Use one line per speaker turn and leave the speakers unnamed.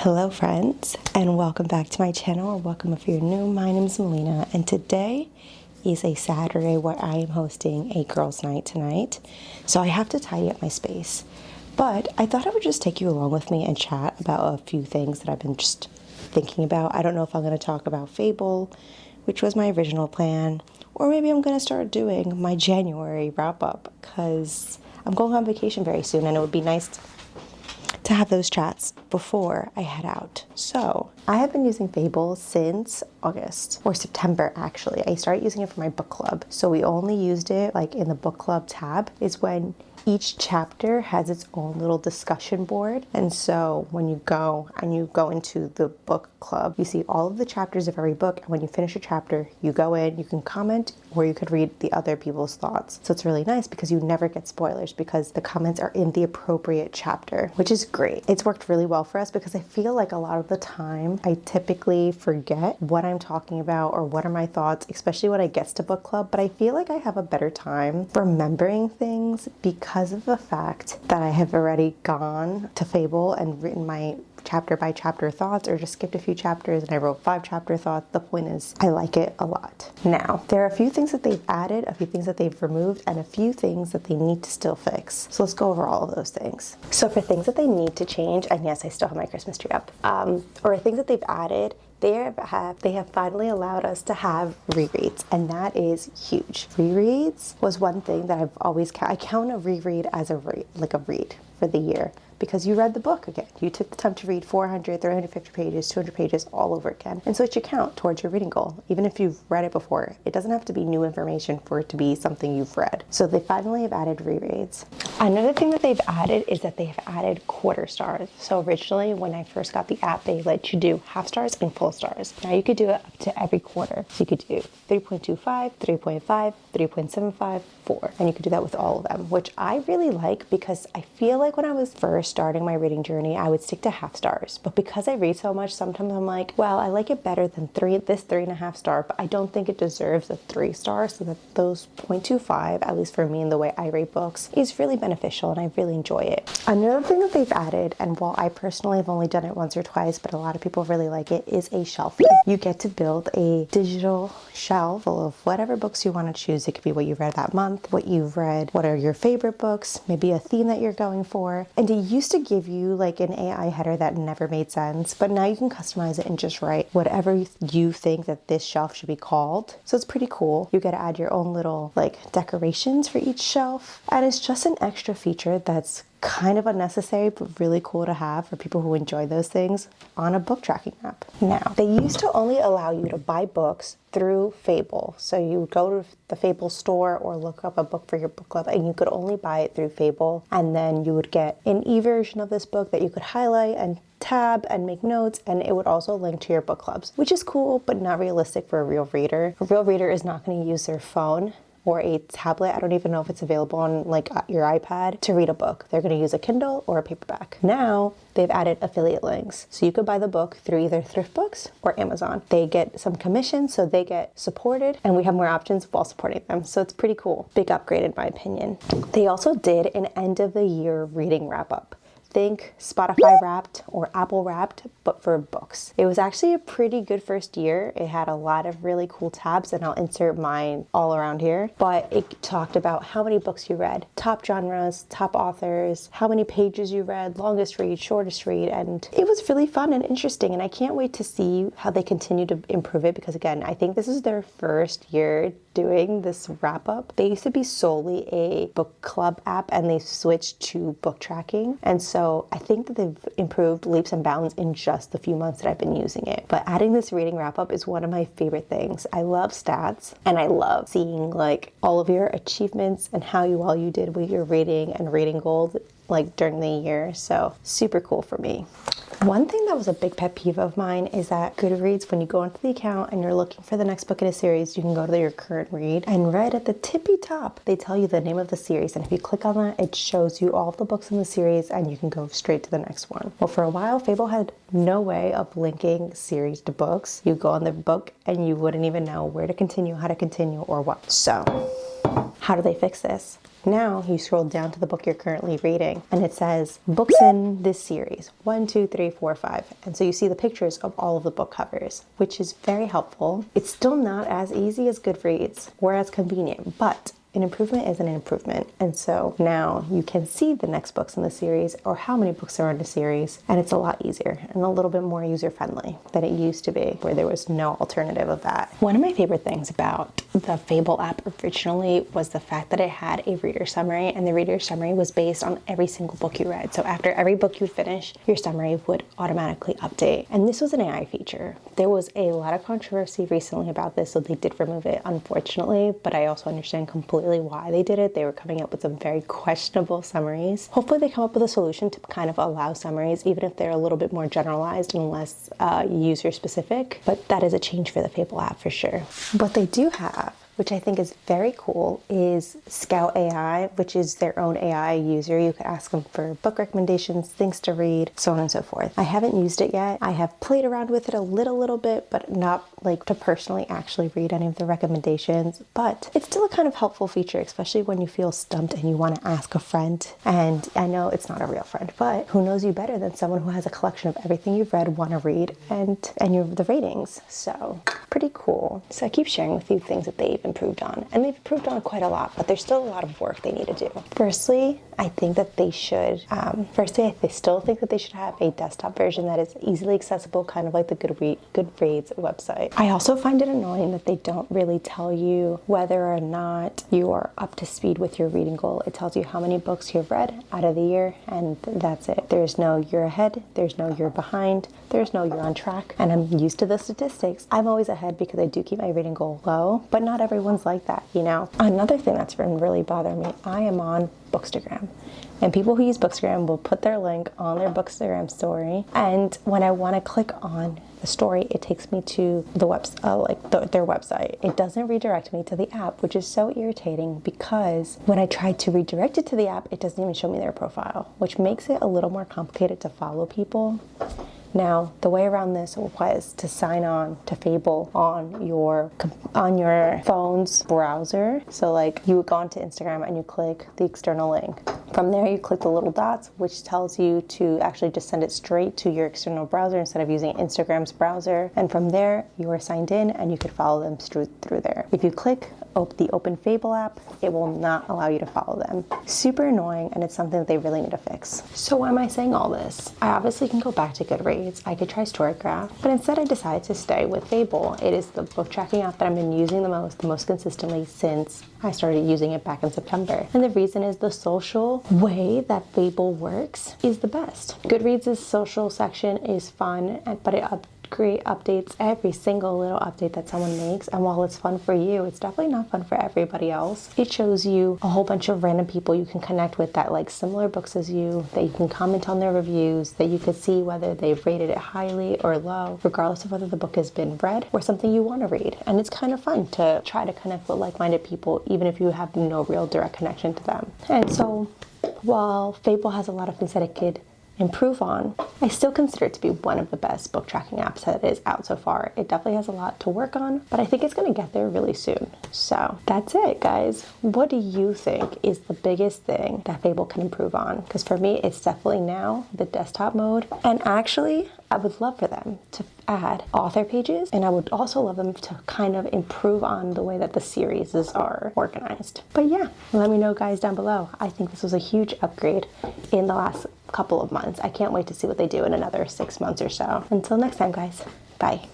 Hello friends, and welcome back to my channel, or welcome if you're new. My name is Melina, and today is a Saturday where I am hosting a girls' night tonight. So I have to tidy up my space. But I thought I would just take you along with me and chat about a few things that I've been just thinking about. I don't know if I'm going to talk about Fable, which was my original plan, or maybe I'm going to start doing my January wrap-up, because I'm going on vacation very soon, and it would be nice to have those chats before I head out. So I have been using Fable since August, or September actually. I started using it for my book club. So we only used it like in the book club tab is when each chapter has its own little discussion board. And so when you go into the book club, you see all of the chapters of every book. And when you finish a chapter, you go in, you can comment, or you could read the other people's thoughts. So it's really nice because you never get spoilers because the comments are in the appropriate chapter, which is great. It's worked really well for us because I feel like a lot of the time I typically forget what I'm talking about or what are my thoughts, especially when it gets to book club. But I feel like I have a better time remembering things because of the fact that I have already gone to Fable and written my chapter by chapter thoughts, or just skipped a few chapters and I wrote 5 chapter thoughts. The point is I like it a lot. Now, there are a few things that they've added, a few things that they've removed, and a few things that they need to still fix. So let's go over all of those things. So for things that they need to change, and yes, I still have my Christmas tree up, or things that they've added, they have finally allowed us to have rereads, and that is huge. Rereads was one thing that I've always I count a reread as a read for the year, because you read the book again. You took the time to read 400, 350 pages, 200 pages all over again. And so it should count towards your reading goal, even if you've read it before. It doesn't have to be new information for it to be something you've read. So they finally have added rereads. Another thing that they've added is that they have added quarter stars. So originally when I first got the app, they let you do half stars and full stars. Now you could do it up to every quarter. So you could do 3.25, 3.5, 3.75, 4. And you could do that with all of them, which I really like because I feel like when I was first starting my reading journey, I would stick to half stars. But because I read so much, sometimes I'm like, well, I like it better than this 3.5 star, but I don't think it deserves a 3 star. So that those 0.25, at least for me in the way I rate books, is really beneficial and I really enjoy it. Another thing that they've added, and while I personally have only done it once or twice, but a lot of people really like it, is a shelfie. You get to build a digital shelf full of whatever books you want to choose. It could be what you read that month, what you've read, what are your favorite books, maybe a theme that you're going for. And it used to give you like an AI header that never made sense, but now you can customize it and just write whatever you think that this shelf should be called. So it's pretty cool. You get to add your own little like decorations for each shelf, and it's just an extra feature that's kind of unnecessary but really cool to have for people who enjoy those things on a book tracking app. Now, they used to only allow you to buy books through Fable. So you go to the Fable store or look up a book for your book club, and you could only buy it through Fable, and then you would get an e-version of this book that you could highlight and tab and make notes, and it would also link to your book clubs, which is cool but not realistic for a real reader. A real reader is not going to use their phone or a tablet, I don't even know if it's available on like your iPad, to read a book. They're going to use a Kindle or a paperback. Now they've added affiliate links, so you could buy the book through either Thrift Books or Amazon. They get some commission, so they get supported, and we have more options while supporting them. So it's pretty cool. Big upgrade in my opinion. They also did an end of the year reading wrap up. Think Spotify Wrapped or Apple Wrapped, but for books. It was actually a pretty good first year. It had a lot of really cool tabs, and I'll insert mine all around here. But it talked about how many books you read, top genres, top authors, how many pages you read, longest read, shortest read, and it was really fun and interesting. And I can't wait to see how they continue to improve it, because again, I think this is their first year doing this wrap up. They used to be solely a book club app, and they switched to book tracking. And so I think that they've improved leaps and bounds in just the few months that I've been using it. But adding this reading wrap up is one of my favorite things. I love stats, and I love seeing like all of your achievements and how well you did with your reading and reading goals like during the year. So super cool for me. One thing that was a big pet peeve of mine is that Goodreads, when you go into the account and you're looking for the next book in a series, you can go to your current read, and right at the tippy top, they tell you the name of the series. And if you click on that, it shows you all of the books in the series, and you can go straight to the next one. Well, for a while, Fable had no way of linking series to books. You go on the book and you wouldn't even know where to continue, how to continue, or what. So how do they fix this? Now you scroll down to the book you're currently reading and it says books in this series, 1, 2, 3, 4, 5. And so you see the pictures of all of the book covers, which is very helpful. It's still not as easy as Goodreads or as convenient, but an improvement is an improvement. And so now you can see the next books in the series or how many books are in the series, and it's a lot easier and a little bit more user-friendly than it used to be, where there was no alternative of that. One of my favorite things about the Fable app originally was the fact that it had a reader summary, and the reader summary was based on every single book you read. So after every book you finish, your summary would automatically update. And this was an AI feature. There was a lot of controversy recently about this, so they did remove it, unfortunately, but I also understand completely why they did it. They were coming up with some very questionable summaries. Hopefully they come up with a solution to kind of allow summaries, even if they're a little bit more generalized and less user specific, but that is a change for the Fable app for sure. What they do have, which I think is very cool, is Scout AI, which is their own AI user. You could ask them for book recommendations, things to read, so on and so forth. I haven't used it yet. I have played around with it a little bit, but not like to personally actually read any of the recommendations. But it's still a kind of helpful feature, especially when you feel stumped and you want to ask a friend. And I know it's not a real friend, but who knows you better than someone who has a collection of everything you've read, want to read, and the ratings. So pretty cool. So I keep sharing with you things that they've improved on, and they've improved on quite a lot, but there's still a lot of work they need to do. Firstly, I think that they should, I still think that they should have a desktop version that is easily accessible, kind of like the Goodreads website. I also find it annoying that they don't really tell you whether or not you are up to speed with your reading goal. It tells you how many books you've read out of the year, and that's it. There's no you're ahead, there's no you're behind, there's no you're on track, and I'm used to the statistics. I'm always ahead because I do keep my reading goal low, but not everyone's like that, you know? Another thing that's been really bothering me, I am on Bookstagram. And people who use Bookstagram will put their link on their Bookstagram story. And when I want to click on the story, it takes me to the their website. It doesn't redirect me to the app, which is so irritating because when I try to redirect it to the app, it doesn't even show me their profile, which makes it a little more complicated to follow people. Now, the way around this was to sign on to Fable on your phone's browser. So like you would go onto Instagram and you click the external link. From there, you click the little dots, which tells you to actually just send it straight to your external browser instead of using Instagram's browser. And from there, you are signed in and you could follow them through there. If you click the Open Fable app, it will not allow you to follow them. Super annoying, and it's something that they really need to fix. So why am I saying all this? I obviously can go back to Goodreads. I could try Storygraph, but instead I decided to stay with Fable. It is the book tracking app that I've been using the most consistently since I started using it back in September. And the reason is the social way that Fable works is the best. Goodreads' social section is fun, but it updates every single little update that someone makes, and while it's fun for you, it's definitely not fun for everybody else. It shows you a whole bunch of random people you can connect with that like similar books as you, that you can comment on their reviews, that you can see whether they've rated it highly or low, regardless of whether the book has been read or something you want to read. And it's kind of fun to try to connect with like-minded people, even if you have no real direct connection to them. And so while Fable has a lot of things that it could improve on, I still consider it to be one of the best book tracking apps that is out so far. It definitely has a lot to work on, but I think it's going to get there really soon. So that's it, guys. What do you think is the biggest thing that Fable can improve on? Because for me, it's definitely now the desktop mode. And actually, I would love for them to add author pages, and I would also love them to kind of improve on the way that the series are organized. But yeah, let me know, guys, down below. I think this was a huge upgrade in the last couple of months. I can't wait to see what they do in another 6 months or so. Until next time, guys. Bye.